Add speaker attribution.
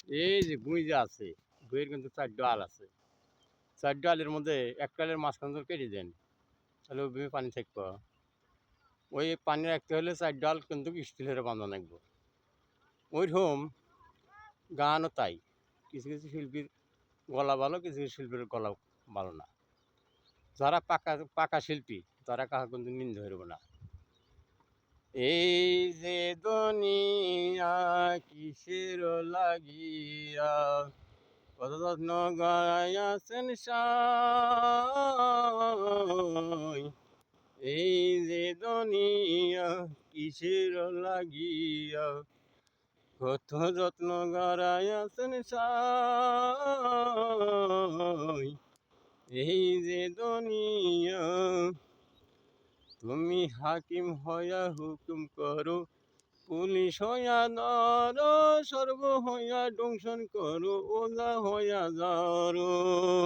Speaker 1: এই যে গুঁই যে আছে, গুঁইয়ের কিন্তু ৪ ডাল আছে। ৪ ডালের মধ্যে এক ডালের মাঝখান থেকে কেটে দেন, তাহলে ওই পানি থাকবে। ওই পানি রাখতে হলে ৪ ডাল কিন্তু স্টিলের বাঁধা লাগবে। ওইরকম গানও তাই। কিছু কিছু শিল্পীর গলা ভালো, কিছু কিছু শিল্পীর গলা ভালো না। যারা পাকা পাকা শিল্পী তারা কাহা কিন্তু নিন্দে হইব না। এই যে দুনিয়া কিসের লাগিয়া কত যত্ন গড়াইয়াছেন সাই। এই যে দুনিয়া কিসের লাগিয়া কত যত্ন গড়াইয়াছেন সাই। এই যে দুনিয়া তুমি হাকিম হইয়া হুকুম করো, পুলিশ হইয়া ধরো, সর্ব হইয়া দংশন করো, ওজা হইয়া যারো।